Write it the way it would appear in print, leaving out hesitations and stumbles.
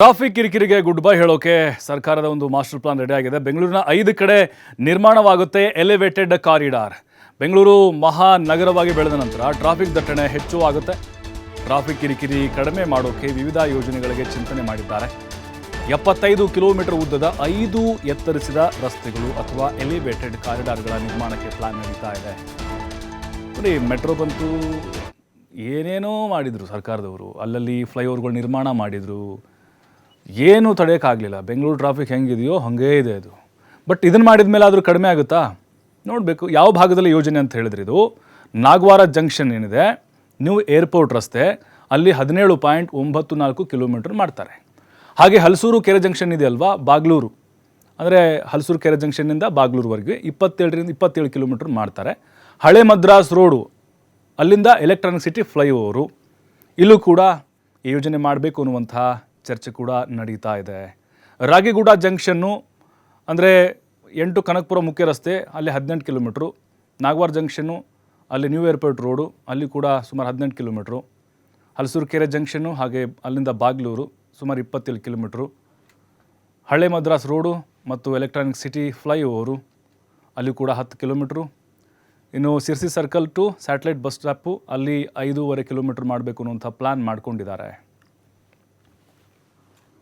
Traffic ಕಿರಿಕಿರಿಗೆ good bye ಹೇಳೋಕೆ ಸರ್ಕಾರದ ಒಂದು ಮಾಸ್ಟರ್ ಪ್ಲಾನ್ ರೆಡಿ ಆಗಿದೆ. ಬೆಂಗಳೂರಿನ 5 ಕಡೆ ನಿರ್ಮಾಣವಾಗುತ್ತೆ ಎಲಿವೇಟೆಡ್ ಕಾರಿಡಾರ್. ಬೆಂಗಳೂರು ಮಹಾನಗರವಾಗಿ ಬೆಳೆದ ನಂತರ ಟ್ರಾಫಿಕ್ ದಟ್ಟಣೆ ಹೆಚ್ಚು ಆಗುತ್ತೆ. ಟ್ರಾಫಿಕ್ ಕಿರಿಕಿರಿ ಕಡಿಮೆ ಮಾಡೋಕೆ ವಿವಿಧ ಯೋಜನೆಗಳಿಗೆ ಚಿಂತನೆ ಮಾಡಿದ್ದಾರೆ. 75 ಕಿಲೋಮೀಟರ್ ಉದ್ದದ 5 ಎತ್ತರಿಸಿದ ರಸ್ತೆಗಳು ಅಥವಾ ಎಲಿವೇಟೆಡ್ ಕಾರಿಡಾರ್ಗಳ ನಿರ್ಮಾಣಕ್ಕೆ ಪ್ಲಾನ್ ನಡೀತಾ ಇದೆ. ನೋಡಿ, ಮೆಟ್ರೋ ಬಂತು, ಏನೇನೋ ಮಾಡಿದರು ಸರ್ಕಾರದವರು, ಅಲ್ಲಲ್ಲಿ ಫ್ಲೈಓವರ್ಗಳು ನಿರ್ಮಾಣ ಮಾಡಿದರು, ಏನೂ ತಡೆಯೋಕ್ಕಾಗಲಿಲ್ಲ. ಬೆಂಗಳೂರು ಟ್ರಾಫಿಕ್ ಹೆಂಗಿದೆಯೋ ಹಾಗೇ ಇದೆ ಅದು. ಬಟ್ ಇದನ್ನು ಮಾಡಿದ ಮೇಲೆ ಆದರೂ ಕಡಿಮೆ ಆಗುತ್ತಾ ನೋಡಬೇಕು. ಯಾವ ಭಾಗದಲ್ಲಿ ಯೋಜನೆ ಅಂತ ಹೇಳಿದ್ರೆ, ಇದು ನಾಗವಾರ ಜಂಕ್ಷನ್ ಏನಿದೆ, ನ್ಯೂ ಏರ್ಪೋರ್ಟ್ ರಸ್ತೆ, ಅಲ್ಲಿ 17.94 ಕಿಲೋಮೀಟರ್ ಮಾಡ್ತಾರೆ. ಹಾಗೆ ಹಲಸೂರು ಕೆರೆ ಜಂಕ್ಷನ್ ಇದೆ ಅಲ್ವಾ, ಬಾಗ್ಲೂರು, ಅಂದರೆ ಹಲಸೂರು ಕೆರೆ ಜಂಕ್ಷನ್ನಿಂದ ಬಾಗ್ಲೂರುವರೆಗೆ 27 ಕಿಲೋಮೀಟರ್ ಮಾಡ್ತಾರೆ. ಹಳೆ ಮದ್ರಾಸ್ ರೋಡು, ಅಲ್ಲಿಂದ ಎಲೆಕ್ಟ್ರಾನಿಕ್ ಸಿಟಿ ಫ್ಲೈಓವರು, ಇಲ್ಲೂ ಕೂಡ ಈ ಯೋಜನೆ ಮಾಡಬೇಕು ಅನ್ನುವಂಥ ಚರ್ಚೆ ಕೂಡ ನಡೀತಾ ಇದೆ. ರಾಗಿಗುಡ ಜಂಕ್ಷನ್ನು ಅಂದರೆ 8 ಕನಕಪುರ ಮುಖ್ಯ ರಸ್ತೆ, ಅಲ್ಲಿ 18 ಕಿಲೋಮೀಟ್ರು. ನಾಗವಾರ ಜಂಕ್ಷನ್ನು, ಅಲ್ಲಿ ನ್ಯೂ ಏರ್ಪೋರ್ಟ್ ರೋಡು, ಅಲ್ಲಿ ಕೂಡ ಸುಮಾರು 18 ಕಿಲೋಮೀಟ್ರು. ಹಲಸೂರು ಕೆರೆ ಜಂಕ್ಷನ್ನು, ಹಾಗೆ ಅಲ್ಲಿಂದ ಬಾಗ್ಲೂರು ಸುಮಾರು 27 ಕಿಲೋಮೀಟ್ರು. ಹಳೆ ಮದ್ರಾಸ್ ರೋಡು ಮತ್ತು ಎಲೆಕ್ಟ್ರಾನಿಕ್ ಸಿಟಿ ಫ್ಲೈಓವರು, ಅಲ್ಲಿ ಕೂಡ 10 ಕಿಲೋಮೀಟ್ರು. ಇನ್ನು Sirsi circle to satellite bus stop, ಅಲ್ಲಿ 5.5 ಕಿಲೋಮೀಟ್ರ್ ಮಾಡಬೇಕು ಅನ್ನುವಂಥ ಪ್ಲ್ಯಾನ್ ಮಾಡ್ಕೊಂಡಿದ್ದಾರೆ.